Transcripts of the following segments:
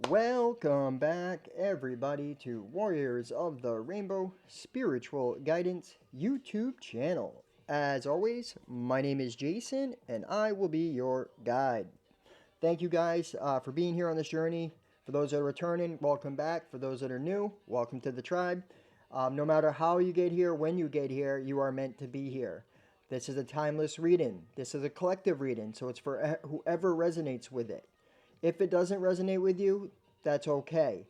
Welcome back, everybody, to Warriors of the Rainbow Spiritual Guidance YouTube channel. As always, my name is Jason, and I will be your guide. Thank you guys for being here on this journey. For those that are returning, welcome back. For those that are new, welcome to the tribe. No matter how you get here, when you get here, you are meant to be here. This is a timeless reading. This is a collective reading, so it's for whoever resonates with it. If it doesn't resonate with you, that's okay.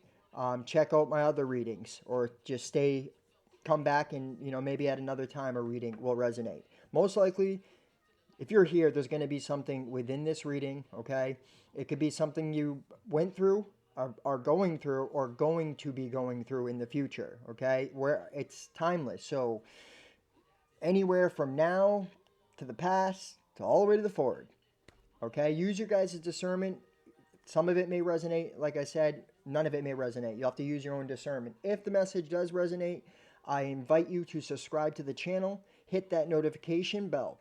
Check out my other readings, or just come back, and maybe at another time a reading will resonate. Most likely, if you're here, there's going to be something within this reading. Okay, it could be something you went through, are going through, or going to be going through in the future. Okay, where it's timeless. So anywhere from now to the past to all the way to the forward. Okay, use your guys' discernment. Some of it may resonate. Like I said, none of it may resonate. You have to use your own discernment. If the message does resonate, I invite you to subscribe to the channel, hit that notification bell.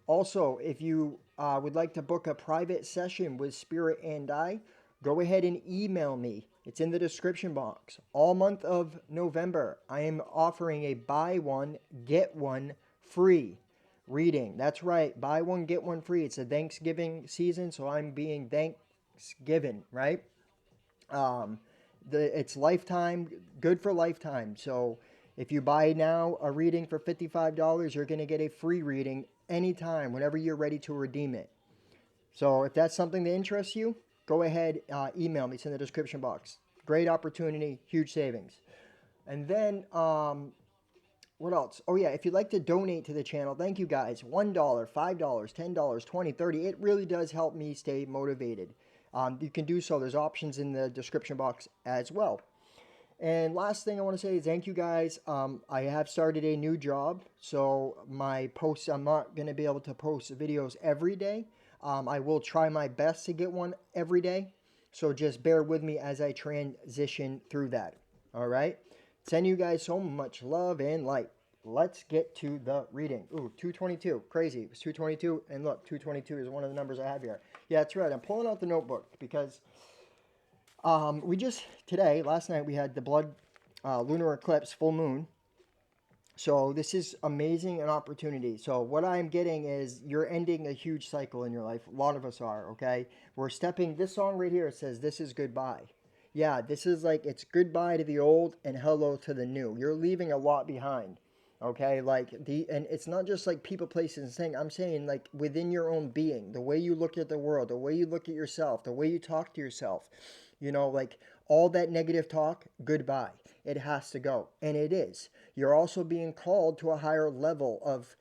Also, if you would like to book a private session with Spirit and I, go ahead and email me. It's in the description box. All month of November, I am offering a buy one, get one free reading. That's right. Buy one, get one free. It's a Thanksgiving season, so I'm being Thanksgiving, right? Um, it's lifetime, good for lifetime. So if you buy now a reading for $55, you're going to get a free reading anytime, whenever you're ready to redeem it. So if that's something that interests you, go ahead, email me. It's in the description box. Great opportunity, huge savings. And then, what else? Oh yeah, if you'd like to donate to the channel, thank you guys. $1, $5, $10, 20, 30. It really does help me stay motivated. You can do so. There's options in the description box as well. And last thing I want to say is thank you guys. I have started a new job, so my posts, I'm not going to be able to post videos every day. I will try my best to get one every day. So just bear with me as I transition through that. All right. Send you guys so much love and light. Let's get to the reading. Ooh, 222. Crazy. It was 222. And look, 222 is one of the numbers I have here. Yeah, that's right. I'm pulling out the notebook because last night, we had the lunar eclipse, full moon. So this is amazing, an opportunity. So what I'm getting is you're ending a huge cycle in your life. A lot of us are, okay? This song right here, it says, this is goodbye. Yeah, this is like, it's goodbye to the old and hello to the new. You're leaving a lot behind, okay? And it's not just like people, places, and things. I'm saying like within your own being, the way you look at the world, the way you look at yourself, the way you talk to yourself, like all that negative talk, goodbye. It has to go. And it is. You're also being called to a higher level of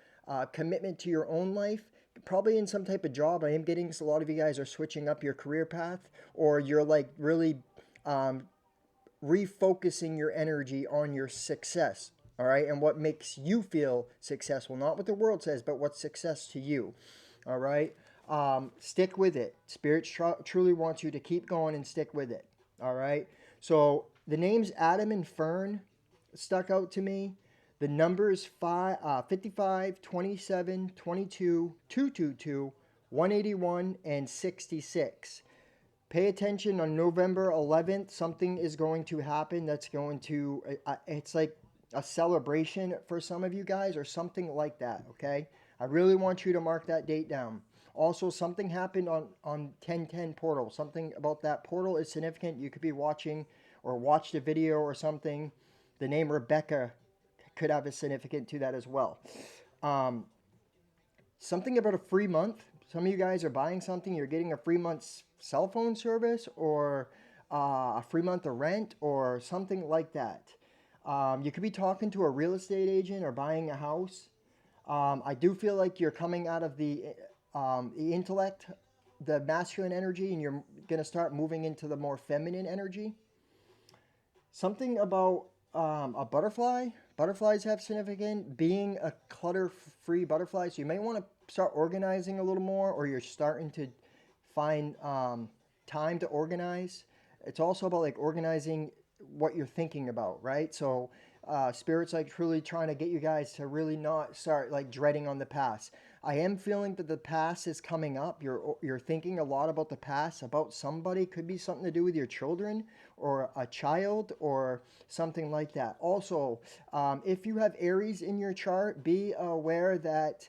commitment to your own life, probably in some type of job. I am getting a lot of you guys are switching up your career path, or you're like really um, refocusing your energy on your success. All right. And what makes you feel successful, not what the world says, but what's success to you. All right. Stick with it. Spirit truly wants you to keep going and stick with it. All right. So the names Adam and Fern stuck out to me. The numbers 55, 27, 22, 222, 181, and 66. Pay attention on November 11th. Something is going to happen that's going to, it's like a celebration for some of you guys or something like that, okay? I really want you to mark that date down. Also, something happened on 1010 portal. Something about that portal is significant. You could be watching or watched a video or something. The name Rebecca could have a significant to that as well. Um, Something about a free month. Some of you guys are buying something, you're getting a free month's cell phone service, or a free month of rent, or something like that. You could be talking to a real estate agent or buying a house. I do feel like you're coming out of the intellect, the masculine energy, and you're going to start moving into the more feminine energy. Something about a butterfly. Butterflies have significant. Being a clutter-free butterfly, so you may want to start organizing a little more, or you're starting to find time to organize. It's also about like organizing what you're thinking about, right? So Spirit's like truly trying to get you guys to really not start like dreading on the past. I am feeling that the past is coming up. You're thinking a lot about the past, about somebody. Could be something to do with your children or a child or something like that. Also, if you have Aries in your chart, be aware that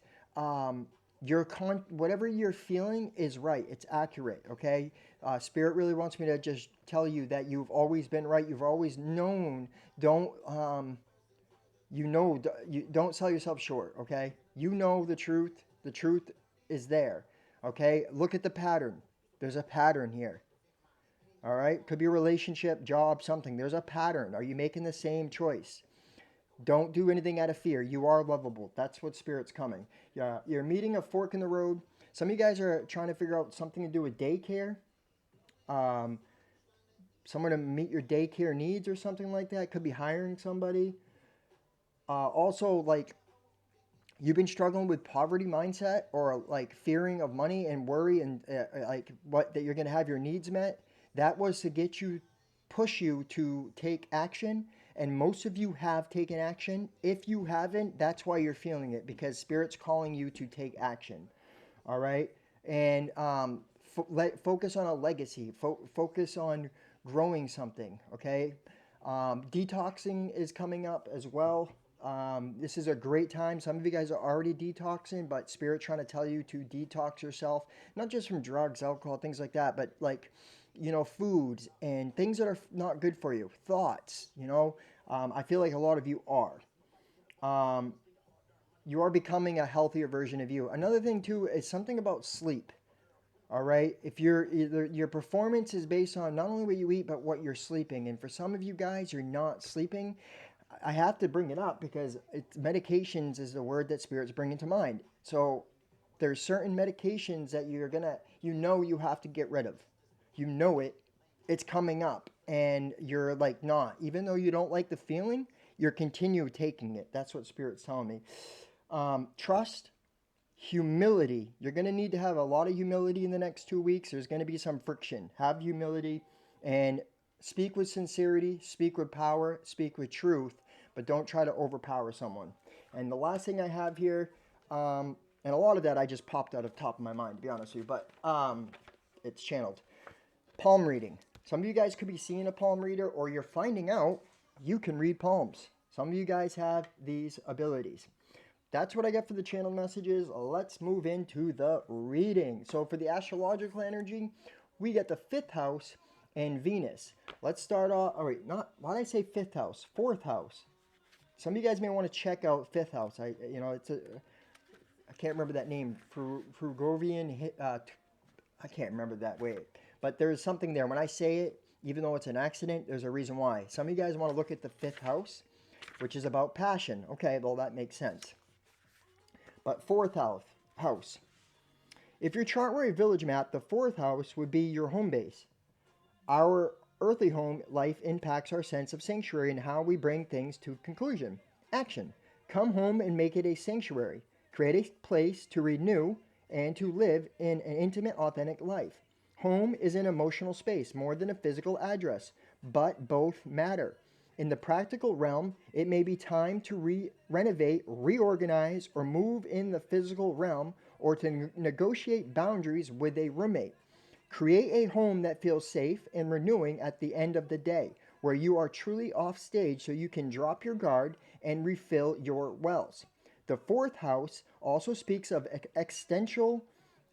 whatever you're feeling is right. It's accurate. Okay. Spirit really wants me to just tell you that you've always been right. You've always known. Don't you don't sell yourself short. Okay. You know the truth. The truth is there. Okay. Look at the pattern. There's a pattern here. All right. Could be a relationship, job, something. There's a pattern. Are you making the same choice? Don't do anything out of fear. You are lovable. That's what Spirit's coming. Yeah, you're meeting a fork in the road. Some of you guys are trying to figure out something to do with daycare. Um, Someone to meet your daycare needs or something like that. Could be hiring somebody. Also, like you've been struggling with poverty mindset or like fearing of money and worry and like what that you're going to have your needs met. That was to push you to take action. And most of you have taken action. If you haven't, that's why you're feeling it, because Spirit's calling you to take action. All right. And focus on a legacy. Focus on growing something. Okay. Detoxing is coming up as well. This is a great time. Some of you guys are already detoxing, but Spirit trying to tell you to detox yourself, not just from drugs, alcohol, things like that, but like, foods and things that are not good for you, thoughts, I feel like a lot of you are. Um, you are becoming a healthier version of you. Another thing too is something about sleep. All right. If your performance is based on not only what you eat, but what you're sleeping. And for some of you guys, you're not sleeping. I have to bring it up because medications is the word that Spirit's bringing to mind. So there's certain medications that you have to get rid of. You know it. It's coming up. And you're like not. Even though you don't like the feeling, you're continue taking it. That's what Spirit's telling me. Trust. Humility. You're going to need to have a lot of humility in the next 2 weeks. There's going to be some friction. Have humility and speak with sincerity, speak with power, speak with truth, but don't try to overpower someone. And the last thing I have here, and a lot of that I just popped out of the top of my mind, to be honest with you, but it's channeled. Palm reading. Some of you guys could be seeing a palm reader, or you're finding out you can read palms. Some of you guys have these abilities. That's what I get for the channel messages. Let's move into the reading. So for the astrological energy, we get the 5th house and Venus. Let's start off. All right, why did I say 5th house? 4th house. Some of you guys may want to check out 5th house. I can't remember that name. Frugovian. I can't remember that way. But there's something there. When I say it, even though it's an accident, there's a reason why. Some of you guys want to look at the 5th house, which is about passion. Okay, well, that makes sense. But 4th house. If your chart were a village map, the 4th house would be your home base. Our earthly home life impacts our sense of sanctuary and how we bring things to conclusion. Action. Come home and make it a sanctuary. Create a place to renew and to live in an intimate, authentic life. Home is an emotional space more than a physical address, but both matter. In the practical realm, it may be time to renovate, reorganize, or move in the physical realm, or to negotiate boundaries with a roommate. Create a home that feels safe and renewing at the end of the day, where you are truly off stage so you can drop your guard and refill your wells. The 4th house also speaks of existential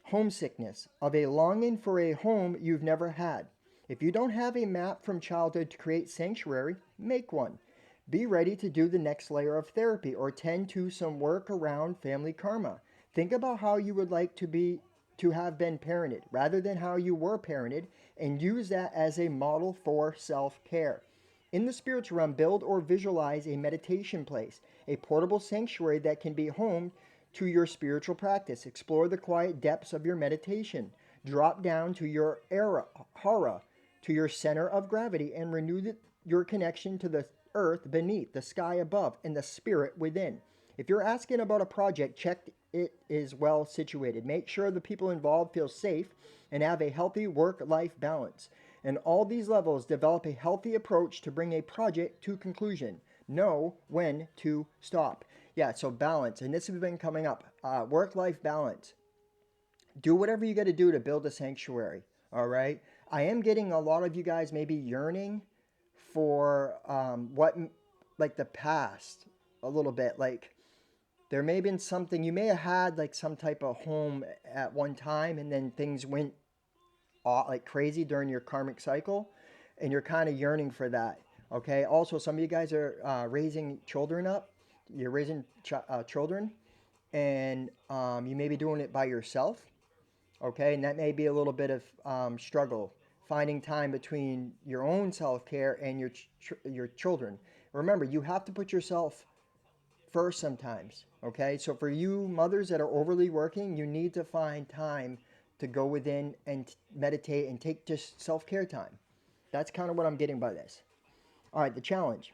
homesickness, of a longing for a home you've never had. If you don't have a map from childhood to create sanctuary, make one. Be ready to do the next layer of therapy or tend to some work around family karma. Think about how you would like to have been parented rather than how you were parented, and use that as a model for self-care. In the spiritual realm, build or visualize a meditation place, a portable sanctuary that can be home to your spiritual practice. Explore the quiet depths of your meditation. Drop down to your hara, to your center of gravity, and renew your connection to the earth beneath, the sky above, and the spirit within. If you're asking about a project, check it is well situated. Make sure the people involved feel safe and have a healthy work-life balance. And all these levels, develop a healthy approach to bring a project to conclusion. Know when to stop. Yeah, so balance, and this has been coming up. Work-life balance. Do whatever you got to do to build a sanctuary. All right. I am getting a lot of you guys maybe yearning for like the past a little bit. Like there may have been something you may have had like some type of home at one time, and then things went like crazy during your karmic cycle, and you're kind of yearning for that. Okay. Also, some of you guys are raising children up. You're raising children, and you may be doing it by yourself. Okay, and that may be a little bit of struggle finding time between your own self-care and your children. Remember, you have to put yourself first sometimes. Okay, so for you mothers that are overly working, you need to find time to go within and meditate and take just self-care time. That's kind of what I'm getting by this. All right, the challenge.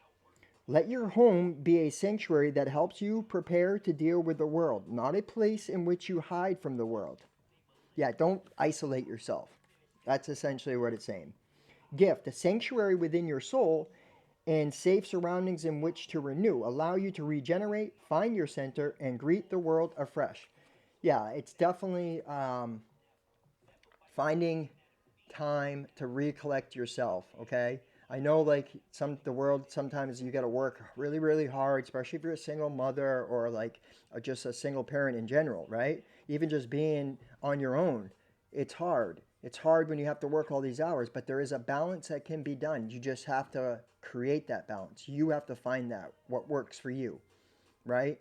Let your home be a sanctuary that helps you prepare to deal with the world, not a place in which you hide from the world. Yeah, don't isolate yourself. That's essentially what it's saying. Gift, a sanctuary within your soul and safe surroundings in which to renew, allow you to regenerate, find your center, and greet the world afresh. Yeah, it's definitely finding time to recollect yourself, okay? I know like the world sometimes you got to work really really hard, especially if you're a single mother or like just a single parent in general, right? Even just being on your own, it's hard. It's hard when you have to work all these hours, but there is a balance that can be done. You just have to create that balance. You have to find that what works for you, right?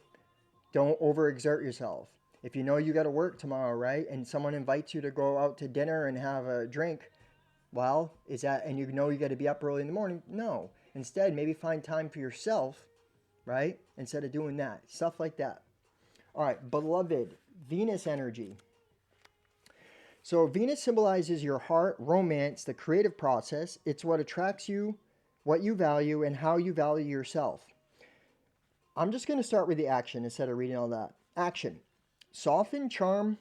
Don't overexert yourself. If you know you got to work tomorrow, right? And someone invites you to go out to dinner and have a drink, well, is that, and you know you got to be up early in the morning? No. Instead, maybe find time for yourself, right? Instead of doing that. Stuff like that. All right, beloved, Venus energy. So, Venus symbolizes your heart, romance, the creative process. It's what attracts you, what you value, and how you value yourself. I'm just going to start with the action instead of reading all that. Action. Soften, charm,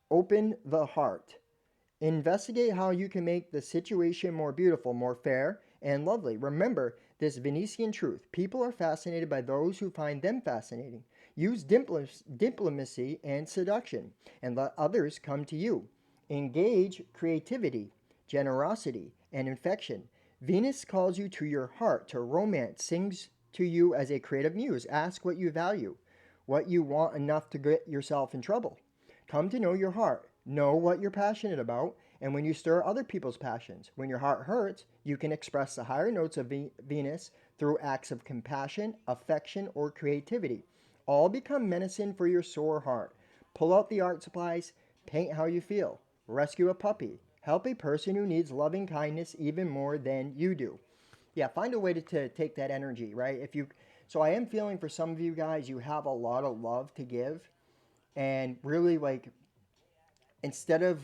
open the heart. Investigate how you can make the situation more beautiful, more fair, and lovely. Remember this Venetian truth. People are fascinated by those who find them fascinating. Use diplomacy and seduction, and let others come to you. Engage creativity, generosity, and affection. Venus calls you to your heart, to romance, sings to you as a creative muse. Ask what you value, what you want enough to get yourself in trouble. Come to know your heart. Know what you're passionate about, and when you stir other people's passions, when your heart hurts, you can express the higher notes of Venus through acts of compassion, affection, or creativity. All become medicine for your sore heart. Pull out the art supplies, paint how you feel, rescue a puppy, help a person who needs loving kindness even more than you do. Yeah, find a way to take that energy, right? So I am feeling for some of you guys, you have a lot of love to give, and really like instead of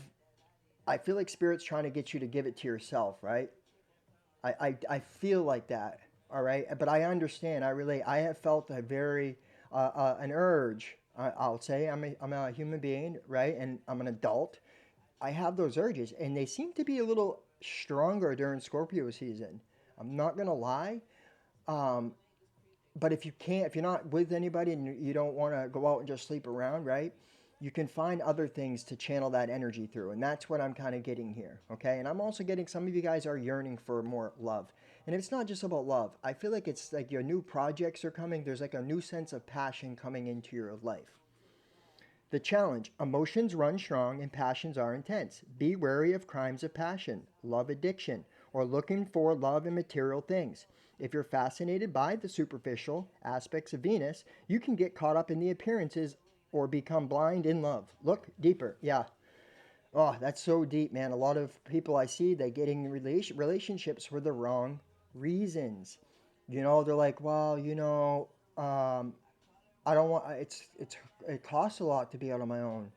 I feel like spirit's trying to get you to give it to yourself, right? I feel like that, all right? But I understand, I relate. I have felt a very, an urge. I'll say I'm a human being, right? And I'm an adult. I have those urges, and they seem to be a little stronger during Scorpio season. I'm not going to lie. Um, but if you're not with anybody and you don't want to go out and just sleep around, right? You can find other things to channel that energy through. And that's what I'm kind of getting here. Okay. And I'm also getting some of you guys are yearning for more love. And it's not just about love. I feel like it's like your new projects are coming. There's like a new sense of passion coming into your life. The challenge emotions run strong and passions are intense. Be wary of crimes of passion, love addiction, or looking for love in material things. If you're fascinated by the superficial aspects of Venus, you can get caught up in the appearances or become blind in love. Look deeper. Yeah. Oh, that's so deep, man. A lot of people I see, they getting relationships for the wrong reasons. They're like, well, I don't want it costs a lot to be out on my own.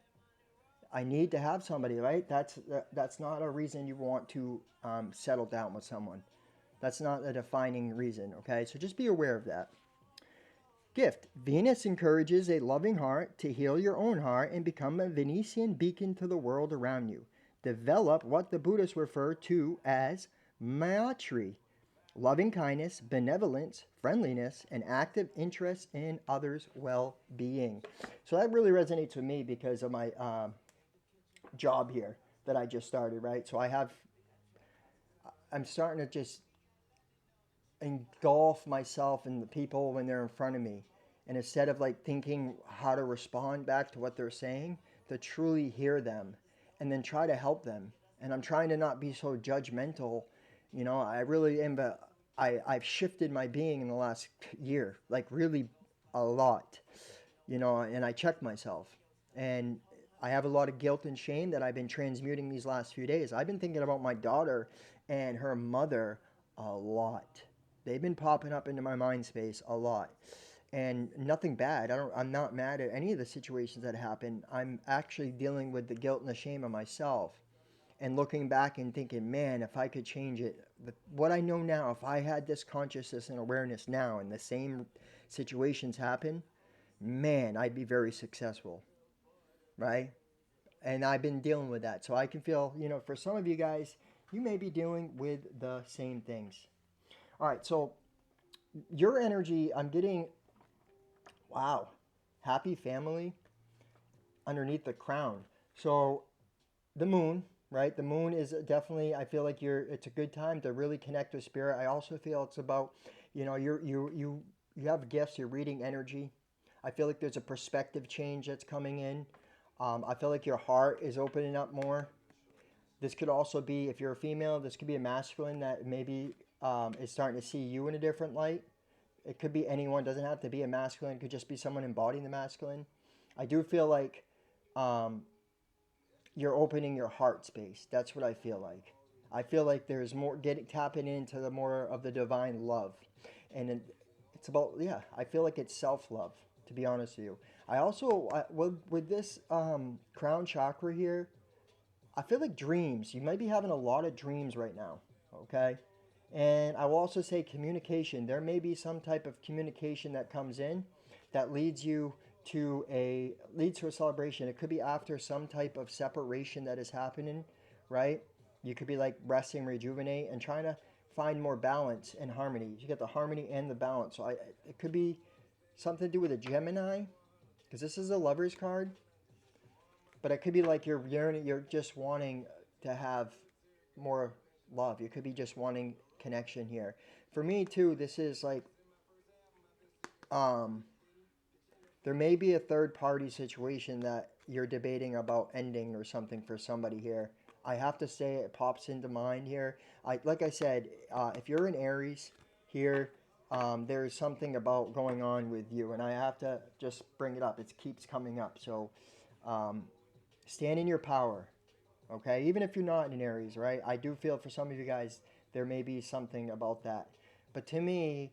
I need to have somebody, right? That's not a reason you want to settle down with someone. That's not a defining reason, okay? So just be aware of that. Gift. Venus encourages a loving heart to heal your own heart and become a Venetian beacon to the world around you. Develop what the Buddhists refer to as Maitri, loving kindness, benevolence, friendliness, and active interest in others' well being. So that really resonates with me because of my job here that I just started, right? So I'm starting to just engulf myself in the people when they're in front of me. And instead of like thinking how to respond back to what they're saying, to truly hear them and then try to help them. And I'm trying to not be so judgmental. You know, I really am, but I've shifted my being in the last year, like really a lot, you know, and I check myself. And I have a lot of guilt and shame that I've been transmuting these last few days. I've been thinking about my daughter and her mother a lot. They've been popping up into my mind space a lot. And nothing bad. I'm not mad at any of the situations that happen. I'm actually dealing with the guilt and the shame of myself and looking back and thinking, man, if I could change it, what I know now, if I had this consciousness and awareness now and the same situations happen, man, I'd be very successful, right? And I've been dealing with that. So I can feel, you know, for some of you guys, you may be dealing with the same things. All right, so your energy, I'm getting, wow, happy family underneath the crown. So the moon, right? The moon is definitely, I feel like it's a good time to really connect with spirit. I also feel it's about, you know, you have gifts, you're reading energy. I feel like there's a perspective change that's coming in. I feel like your heart is opening up more. This could also be, if you're a female, this could be a masculine that maybe is starting to see you in a different light. It could be anyone, it doesn't have to be a masculine, it could just be someone embodying the masculine. I do feel like um, you're opening your heart space. That's what I feel like. I feel like there's more getting tapping into the more of the divine love, and it's about, yeah. I feel like it's self love. To be honest with you, I also with this crown chakra here, I feel like dreams. You might be having a lot of dreams right now. Okay, and I will also say communication. There may be some type of communication that comes in that leads to a celebration. It could be after some type of separation that is happening, right? You could be like resting, rejuvenate, and trying to find more balance and harmony. You get the harmony and the balance. So it could be something to do with a Gemini, because this is a Lover's card. But it could be like you're yearning, you're just wanting to have more love. You could be just wanting connection here. For me too, this is like um there may be a third party situation that you're debating about ending or something for somebody here. I have to say it pops into mind here. Like I said, if you're in Aries here, there's something about going on with you, and I have to just bring it up. It keeps coming up. So um, stand in your power, okay? Even if you're not in Aries, right? I do feel for some of you guys there may be something about that. But to me,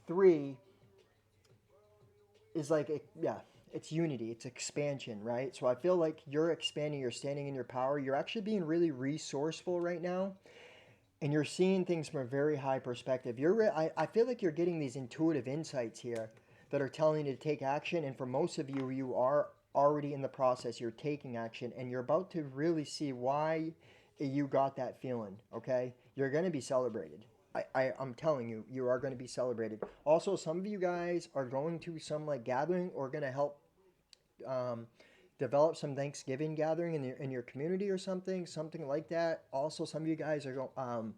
three is like, yeah, it's unity, it's expansion, right? So I feel like you're expanding, you're standing in your power, you're actually being really resourceful right now, and you're seeing things from a very high perspective. I feel like you're getting these intuitive insights here that are telling you to take action, and for most of you, you are already in the process, you're taking action, and you're about to really see why you got that feeling, okay? You're going to be celebrated. I'm telling you, you are going to be celebrated. Also, some of you guys are going to some like gathering or going to help um, develop some Thanksgiving gathering in your community or something like that. Also, some of you guys are going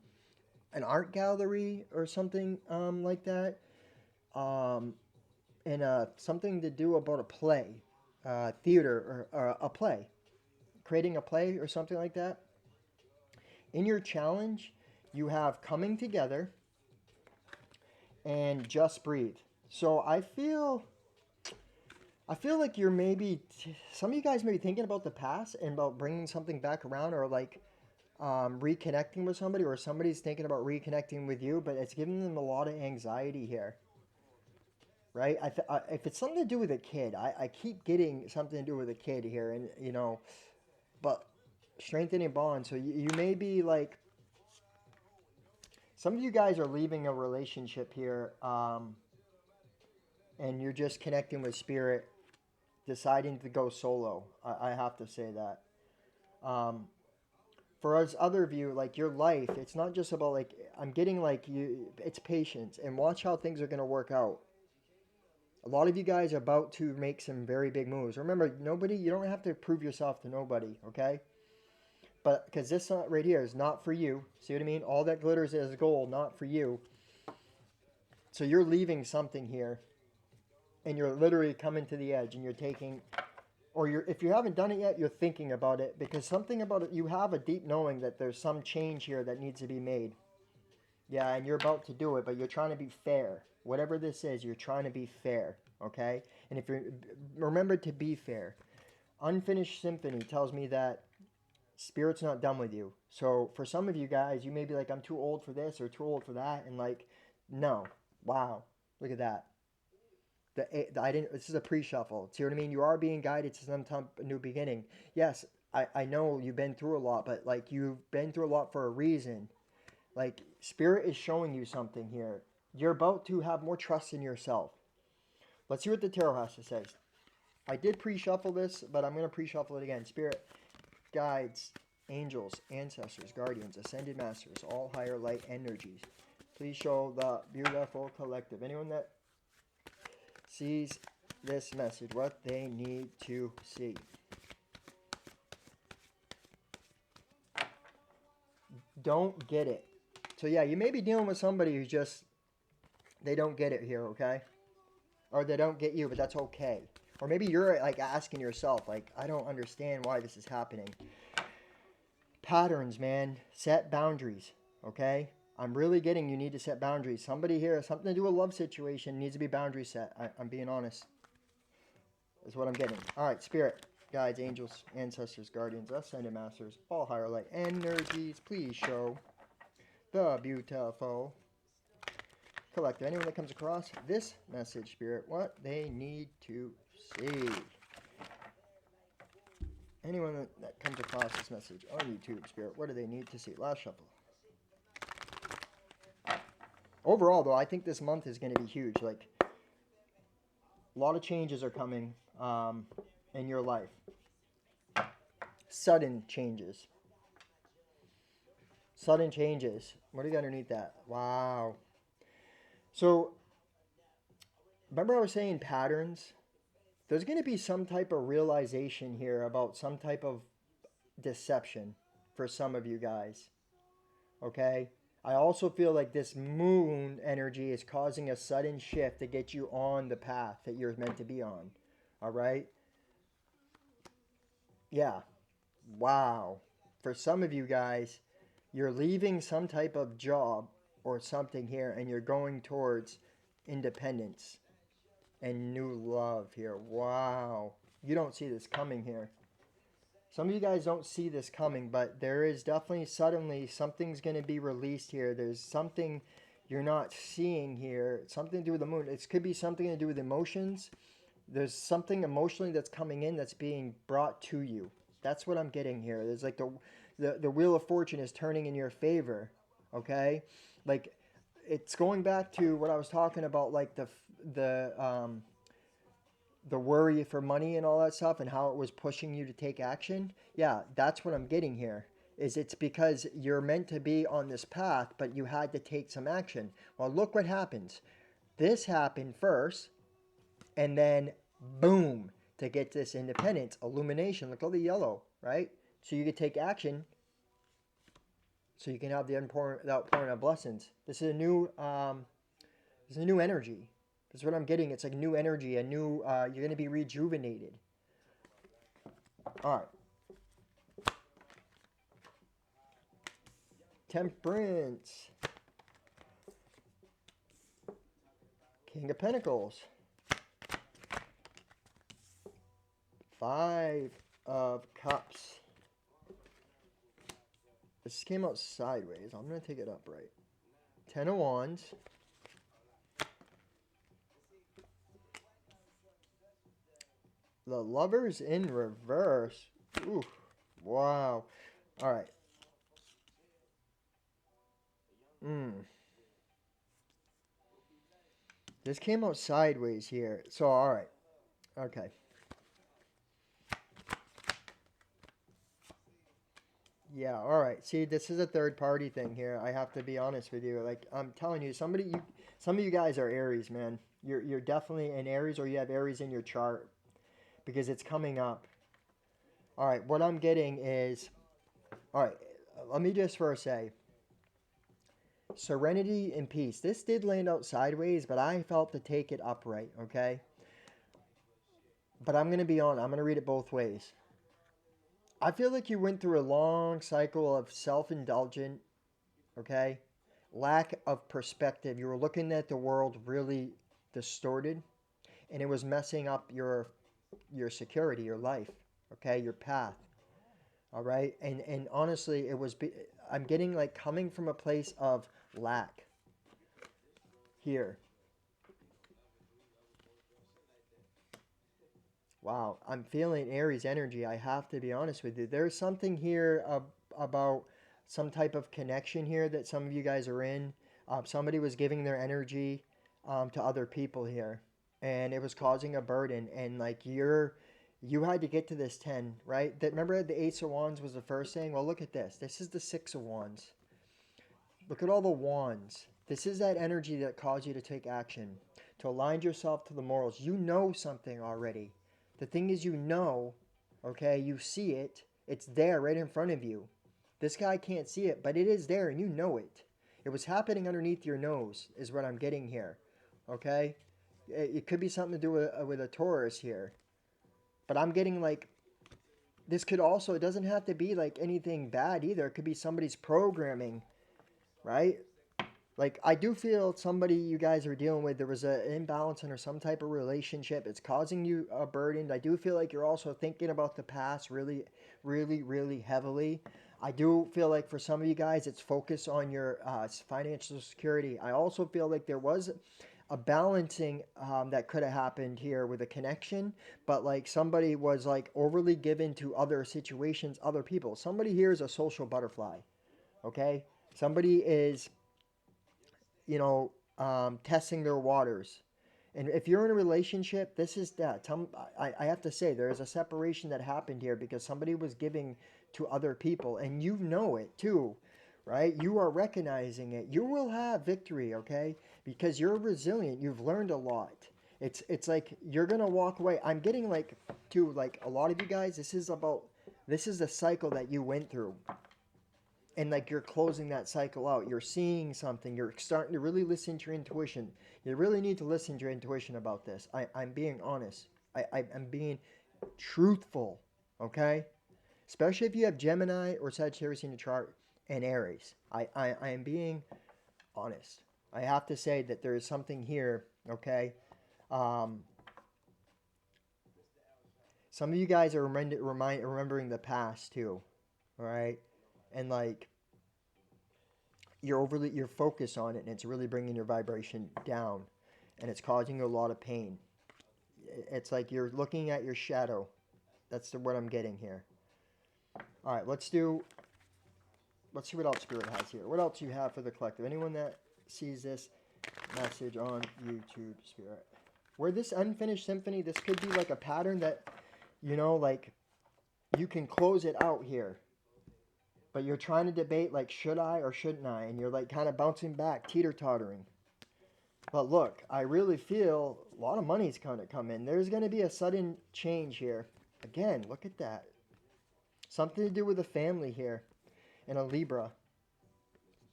an art gallery or something like that, um, and something to do about a play, theater or a play, creating a play or something like that. In your challenge, you have coming together and just breathe. So I feel like you're maybe some of you guys may be thinking about the past and about bringing something back around, or like reconnecting with somebody, or somebody's thinking about reconnecting with you, but it's giving them a lot of anxiety here, right? If it's something to do with a kid, I keep getting something to do with a kid here, and you know, but strengthening bonds. So you may be like, some of you guys are leaving a relationship here, and you're just connecting with spirit, deciding to go solo. I have to say that. Um, For us other of you, like your life, it's not just about like I'm getting like you. It's patience and watch how things are gonna work out. A lot of you guys are about to make some very big moves. Remember, nobody. You don't have to prove yourself to nobody. Okay. But because this right here is not for you. See what I mean? All that glitters is gold, not for you. So you're leaving something here, and you're literally coming to the edge, and you're taking, or you're if you haven't done it yet, you're thinking about it because something about it. You have a deep knowing that there's some change here that needs to be made. Yeah, and you're about to do it, but you're trying to be fair. Whatever this is, you're trying to be fair. Okay, and if you remember to be fair, Unfinished Symphony tells me that Spirit's not done with you. So for some of you guys, you may be like, I'm too old for this or too old for that, and like, no, wow, look at that. I didn't. This is a pre-shuffle. See what I mean? You are being guided to some type of new beginning. Yes, I know you've been through a lot, but like you've been through a lot for a reason. Like Spirit is showing you something here. You're about to have more trust in yourself. Let's see what the tarot has to say. I did pre-shuffle this, but I'm gonna pre-shuffle it again. Spirit, guides, angels, ancestors, guardians, ascended masters, all higher light energies. Please show the beautiful collective. Anyone that sees this message, what they need to see. Don't get it. So yeah, you may be dealing with somebody who's just, they don't get it here, okay? Or they don't get you, but that's okay. Or maybe you're like asking yourself, like, I don't understand why this is happening. Patterns, man. Set boundaries, okay? I'm really getting you need to set boundaries. Somebody here, something to do with a love situation, needs to be boundary set. I'm being honest. Is what I'm getting. All right, Spirit, guides, angels, ancestors, guardians, ascended masters, all higher light energies, please show the beautiful collective. Anyone that comes across this message, Spirit, what they need to see. Anyone that comes across this message on YouTube, Spirit, what do they need to see? Last shuffle. Overall, though, I think this month is going to be huge. Like, a lot of changes are coming in your life. Sudden changes. Sudden changes. What do you got underneath that? Wow. So, remember I was saying patterns? There's going to be some type of realization here about some type of deception for some of you guys. Okay? I also feel like this moon energy is causing a sudden shift to get you on the path that you're meant to be on. All right? Yeah. Wow. For some of you guys, you're leaving some type of job or something here and you're going towards independence and new love here. Wow. You don't see this coming here. Some of you guys don't see this coming, but there is definitely suddenly something's going to be released here. There's something you're not seeing here. Something to do with the moon. It could be something to do with emotions. There's something emotionally that's coming in that's being brought to you. That's what I'm getting here. There's like the wheel of fortune is turning in your favor. Okay? Like it's going back to what I was talking about, like the worry for money and all that stuff and how it was pushing you to take action. Yeah, that's what I'm getting here. Is it's because you're meant to be on this path, but you had to take some action. Well, look what happens. This happened first, and then boom, to get this independence, illumination. Look at the yellow, right? So you can take action. So you can have the outpouring of blessings. This is a new energy. That's what I'm getting. It's like new energy, a new, you're going to be rejuvenated. All right. Temperance. King of Pentacles. Five of Cups. This came out sideways. I'm going to take it upright. Ten of Wands. The Lovers in reverse. Ooh, wow. All right. This came out sideways here. So, all right. Okay. Yeah, all right. See, this is a third party thing here. I have to be honest with you. Like I'm telling you, some of you guys are Aries, man. You're definitely an Aries, or you have Aries in your chart because it's coming up. All right, what I'm getting is, all right, let me just first say, serenity and peace. This did land out sideways, but I felt to take it upright, okay? But I'm going to be on, I'm going to read it both ways. I feel like you went through a long cycle of self-indulgent, okay? Lack of perspective. You were looking at the world really distorted, and it was messing up your security, your life, okay? Your path. All right? And honestly, I'm getting like coming from a place of lack here. Wow, I'm feeling Aries energy. I have to be honest with you. There's something here about some type of connection here that some of you guys are in. Somebody was giving their energy to other people here, and it was causing a burden. And like you had to get to this 10, right? That remember the Ace of Wands was the first thing. Well, look at this. This is the Six of Wands. Look at all the wands. This is that energy that caused you to take action, to align yourself to the morals. You know something already. The thing is, you know, okay, you see it. It's there right in front of you. This guy can't see it, but it is there and you know it. It was happening underneath your nose, is what I'm getting here, okay? It could be something to do with a Taurus here. But I'm getting like, this could also, it doesn't have to be like anything bad either. It could be somebody's programming, right? Like I do feel somebody you guys are dealing with, there was an imbalance in or some type of relationship. It's causing you a burden. I do feel like you're also thinking about the past really, really, really heavily. I do feel like for some of you guys, it's focused on your financial security. I also feel like there was a balancing that could have happened here with a connection, but like somebody was like overly given to other situations, other people. Somebody here is a social butterfly, okay? Somebody is testing their waters. And if you're in a relationship, this is that. I have to say, there is a separation that happened here because somebody was giving to other people, and you know it too, right? You are recognizing it. You will have victory, okay? Because you're resilient. You've learned a lot. It's like you're gonna walk away. I'm getting like to like a lot of you guys. This is the cycle that you went through, and like you're closing that cycle out. You're seeing something. You're starting to really listen to your intuition. You really need to listen to your intuition about this. I'm being honest. I'm being truthful, okay? Especially if you have Gemini or Sagittarius in your chart and Aries. I am being honest. I have to say that there is something here, okay? Um, some of you guys are remembering the past too, all right? And like you're focused on it, and it's really bringing your vibration down, and it's causing you a lot of pain. It's like you're looking at your shadow. That's what I'm getting here. All right, let's see what else Spirit has here. What else you have for the collective? Anyone that sees this message on YouTube, Spirit. Where this unfinished symphony, this could be like a pattern that, like you can close it out here. But you're trying to debate like, should I or shouldn't I? And you're like kind of bouncing back, teeter-tottering. But look, I really feel a lot of money's going to come in. There's going to be a sudden change here. Again, look at that. Something to do with a family here in a Libra.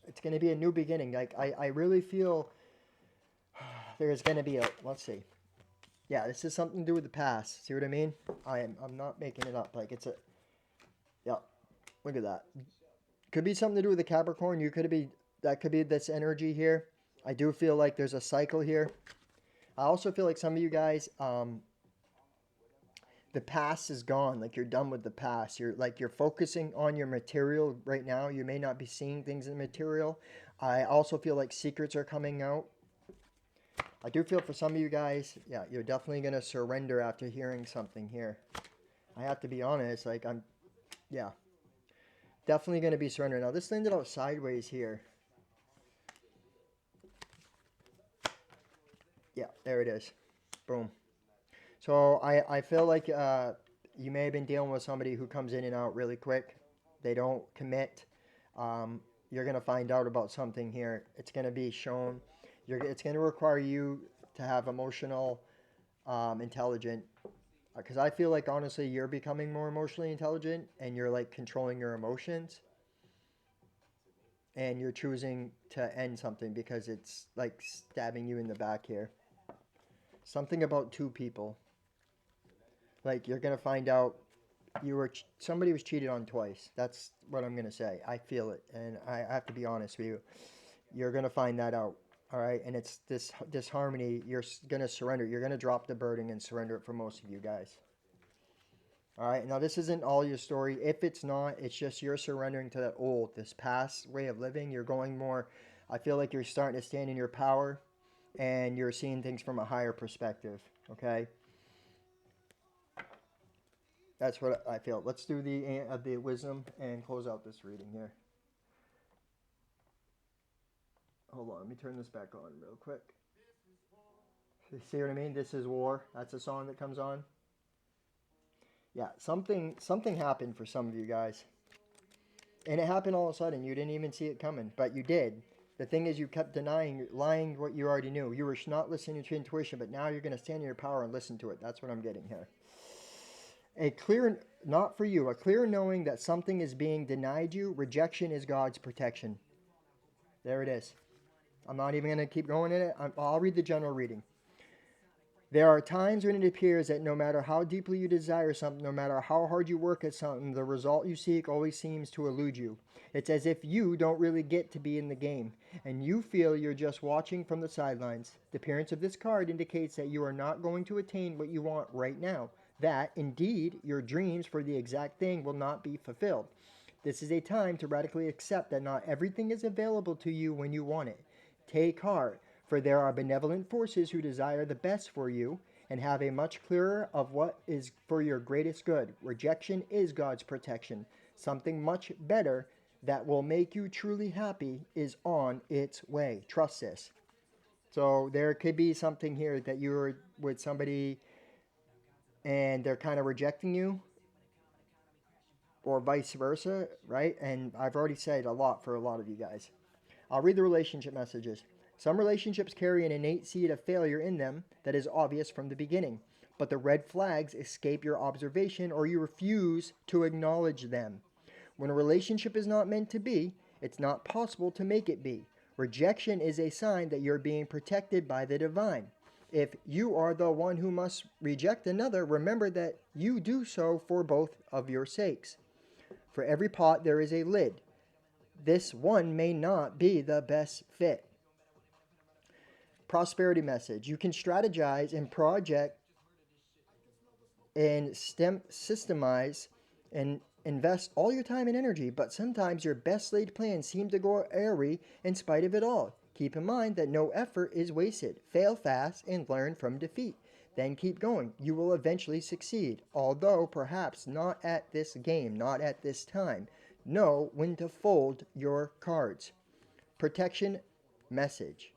It's going to be a new beginning. Like I really feel there's going to be let's see. Yeah, this is something to do with the past. See what I mean? I'm not making it up. Like yeah, look at that. Could be something to do with the Capricorn. That could be this energy here. I do feel like there's a cycle here. I also feel like some of you guys, the past is gone. Like you're done with the past. You're focusing on your material right now. You may not be seeing things in material. I also feel like secrets are coming out. I do feel for some of you guys, yeah, you're definitely going to surrender after hearing something here. I have to be honest. Like yeah, definitely going to be surrendering. Now this landed out sideways here. Yeah, there it is. Boom. So I feel like you may have been dealing with somebody who comes in and out really quick. They don't commit. You're going to find out about something here. It's going to be shown. It's going to require you to have emotional, intelligent. Because I feel like honestly, you're becoming more emotionally intelligent, and you're like controlling your emotions, and you're choosing to end something because it's like stabbing you in the back here. Something about two people. Like you're gonna find out somebody was cheated on twice. That's what I'm gonna say. I feel it, and I have to be honest with you. You're gonna find that out. All right, and it's this disharmony. You're gonna surrender. You're gonna drop the burden and surrender it for most of you guys. All right, now this isn't all your story. If it's not, it's just you're surrendering to that this past way of living. You're going more. I feel like you're starting to stand in your power, and you're seeing things from a higher perspective. Okay, that's what I feel. Let's do the wisdom and close out this reading here. Hold on, let me turn this back on real quick. You see what I mean? This is war. That's a song that comes on. Yeah, something happened for some of you guys. And it happened all of a sudden. You didn't even see it coming, but you did. The thing is, you kept lying what you already knew. You were not listening to your intuition, but now you're going to stand in your power and listen to it. That's what I'm getting here. A clear, not for you, a clear knowing that something is being denied you. Rejection is God's protection. There it is. I'm not even going to keep going in it. I'll read the general reading. There are times when it appears that no matter how deeply you desire something, no matter how hard you work at something, the result you seek always seems to elude you. It's as if you don't really get to be in the game, and you feel you're just watching from the sidelines. The appearance of this card indicates that you are not going to attain what you want right now, that, indeed, your dreams for the exact thing will not be fulfilled. This is a time to radically accept that not everything is available to you when you want it. Take heart, for there are benevolent forces who desire the best for you and have a much clearer of what is for your greatest good. Rejection is God's protection. Something much better that will make you truly happy is on its way. Trust this. So there could be something here that you're with somebody and they're kind of rejecting you, or vice versa, right? And I've already said a lot for a lot of you guys. I'll read the relationship messages. Some relationships carry an innate seed of failure in them that is obvious from the beginning, but the red flags escape your observation or you refuse to acknowledge them. When a relationship is not meant to be, it's not possible to make it be. Rejection is a sign that you're being protected by the divine. If you are the one who must reject another, remember that you do so for both of your sakes. For every pot there is a lid. This one may not be the best fit. Prosperity message. You can strategize and project and systemize and invest all your time and energy, but sometimes your best laid plans seem to go airy in spite of it all. Keep in mind that no effort is wasted. Fail fast and learn from defeat. Then keep going. You will eventually succeed, although perhaps not at this game, not at this time. Know when to fold your cards. Protection message.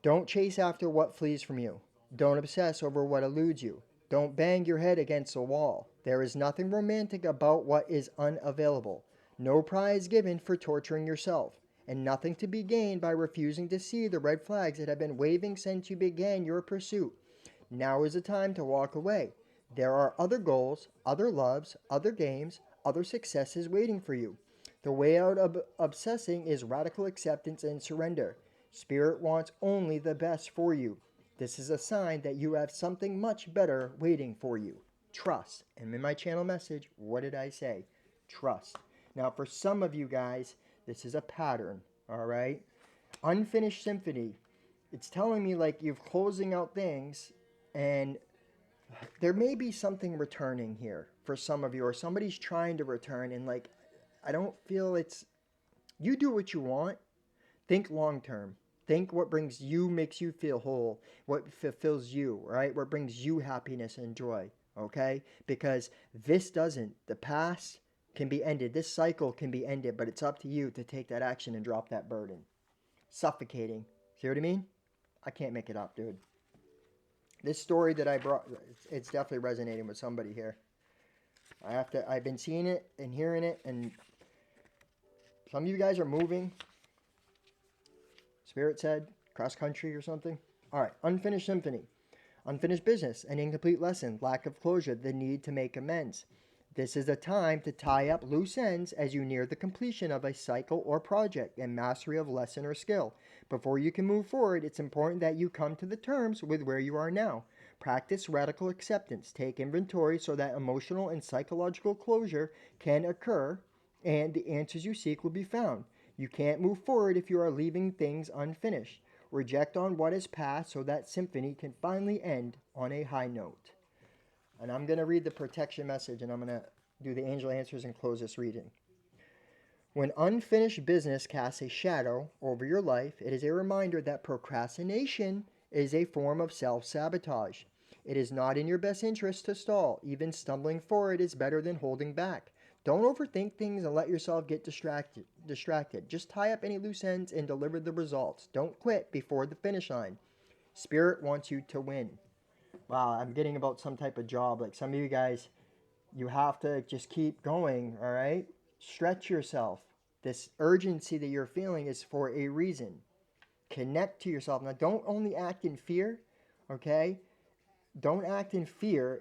Don't chase after what flees from you. Don't obsess over what eludes you. Don't bang your head against a wall. There is nothing romantic about what is unavailable. No prize given for torturing yourself, and nothing to be gained by refusing to see the red flags that have been waving since you began your pursuit. Now is the time to walk away. There are other goals, other loves, other games, other successes waiting for you. The way out of obsessing is radical acceptance and surrender. Spirit wants only the best for you. This is a sign that you have something much better waiting for you. Trust. And in my channel message, what did I say? Trust. Now, for some of you guys, this is a pattern, all right? Unfinished symphony. It's telling me like you're closing out things, and there may be something returning here for some of you, or somebody's trying to return, and like, I don't feel it's, you do what you want. Think long term. Think what brings you, makes you feel whole, what fulfills you, right? What brings you happiness and joy, okay? Because this doesn't. The past can be ended. This cycle can be ended, but it's up to you to take that action and drop that burden. Suffocating. See what I mean? I can't make it up, dude. This story that I brought, it's definitely resonating with somebody here. I've been seeing it and hearing it, and some of you guys are moving. Spirit said, cross country or something. All right, unfinished symphony. Unfinished business, an incomplete lesson, lack of closure, the need to make amends. This is a time to tie up loose ends as you near the completion of a cycle or project and mastery of lesson or skill. Before you can move forward, it's important that you come to the terms with where you are now. Practice radical acceptance. Take inventory so that emotional and psychological closure can occur and the answers you seek will be found. You can't move forward if you are leaving things unfinished. Reject on what is past so that symphony can finally end on a high note. And I'm going to read the protection message and I'm going to do the angel answers and close this reading. When unfinished business casts a shadow over your life, it is a reminder that procrastination is a form of self-sabotage. It is not in your best interest to stall. Even stumbling forward is better than holding back. Don't overthink things and let yourself get distracted. Just tie up any loose ends and deliver the results. Don't quit before the finish line. Spirit wants you to win. Wow, I'm getting about some type of job. Like some of you guys, you have to just keep going, all right? Stretch yourself. This urgency that you're feeling is for a reason. Connect to yourself. Now, don't only act in fear, okay? Don't act in fear,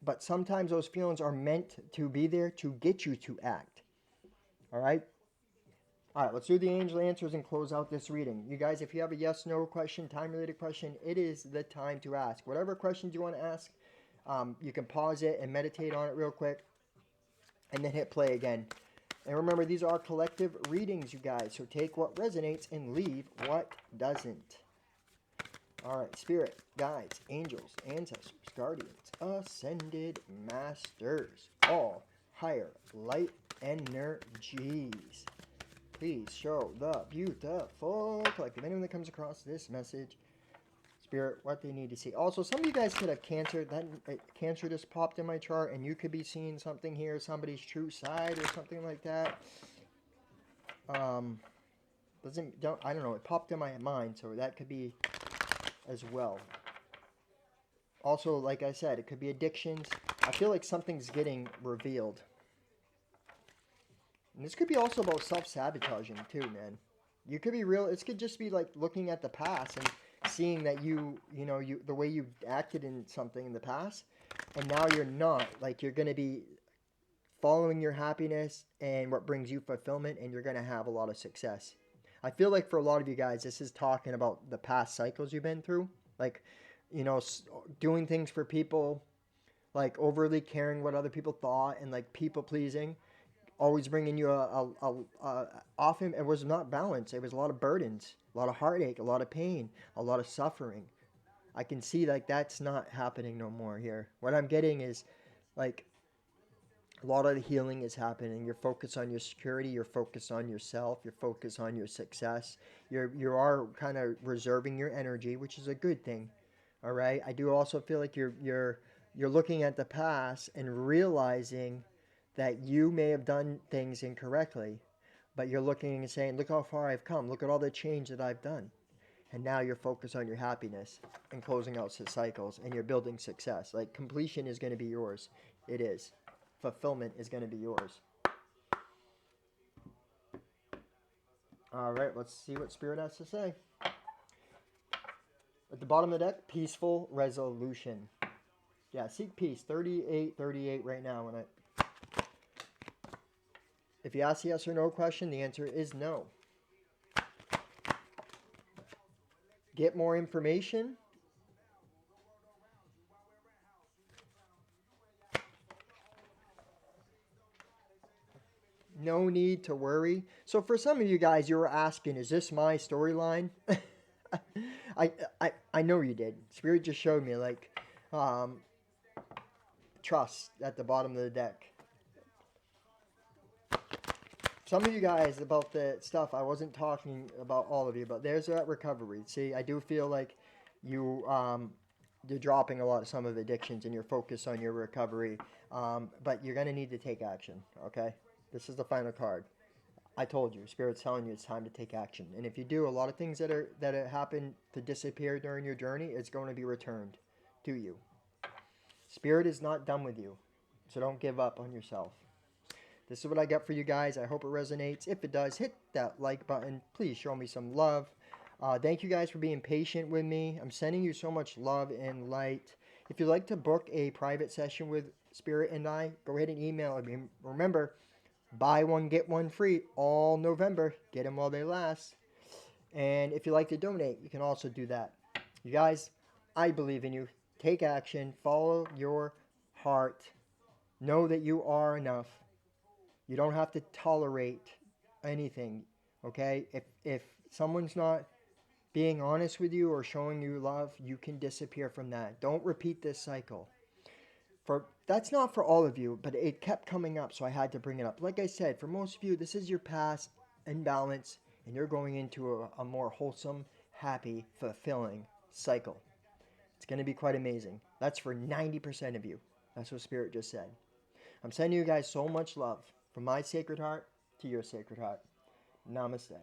but sometimes those feelings are meant to be there to get you to act. All right? All right, let's do the angel answers and close out this reading. You guys, if you have a yes, no question, time-related question, it is the time to ask. Whatever questions you want to ask, you can pause it and meditate on it real quick and then hit play again. And remember, these are collective readings, you guys, so take what resonates and leave what doesn't. All right, spirit, guides, angels, ancestors, guardians, ascended masters, all higher light energies. Please show the beautiful collective anyone that comes across this message, spirit, what they need to see. Also, some of you guys could have cancer. Cancer just popped in my chart, and you could be seeing something here, somebody's true side or something like that. I don't know. It popped in my mind, so that could be as well. Also, like I said, it could be addictions. I feel like something's getting revealed. And this could be also about self-sabotaging too, man. You could be real. It could just be like looking at the past and seeing that you the way you acted in something in the past, and now you're not. Like you're going to be following your happiness and what brings you fulfillment, and you're going to have a lot of success. I feel like for a lot of you guys, this is talking about the past cycles you've been through. Like, doing things for people, like overly caring what other people thought and like people pleasing, always bringing you often it was not balance. It was a lot of burdens, a lot of heartache, a lot of pain, a lot of suffering. I can see like that's not happening no more here. What I'm getting is like a lot of the healing is happening. You're focused on your security. You're focused on yourself. You're focused on your success. You are kind of reserving your energy, which is a good thing. All right. I do also feel like you're looking at the past and realizing that you may have done things incorrectly, but you're looking and saying, "Look how far I've come. Look at all the change that I've done." And now you're focused on your happiness and closing out cycles, and you're building success. Like completion is going to be yours. It is. Fulfillment is going to be yours. All right, let's see what Spirit has to say. At the bottom of the deck, peaceful resolution. Yeah, seek peace. 38 right now. If you ask yes or no question, the answer is no. Get more information. No need to worry. So for some of you guys, you were asking, is this my storyline? I know you did. Spirit just showed me like trust at the bottom of the deck. Some of you guys about the stuff, I wasn't talking about all of you, but there's that recovery. See, I do feel like you're dropping a lot of some of the addictions and you're focused on your recovery, but you're going to need to take action, okay? This is the final card. I told you, Spirit's telling you it's time to take action. And if you do, a lot of things that happen to disappear during your journey, it's going to be returned to you. Spirit is not done with you. So don't give up on yourself. This is what I got for you guys. I hope it resonates. If it does, hit that like button. Please show me some love. Thank you guys for being patient with me. I'm sending you so much love and light. If you'd like to book a private session with Spirit and I, go ahead and email me. Remember, buy one, get one free all November. Get them while they last. And if you'd like to donate, you can also do that. You guys, I believe in you. Take action. Follow your heart. Know that you are enough. You don't have to tolerate anything, okay? If someone's not being honest with you or showing you love, you can disappear from that. Don't repeat this cycle. For that's not for all of you, but it kept coming up, so I had to bring it up. Like I said, for most of you, this is your past imbalance, and you're going into a more wholesome, happy, fulfilling cycle. It's going to be quite amazing. That's for 90% of you. That's what Spirit just said. I'm sending you guys so much love from my sacred heart to your sacred heart. Namaste.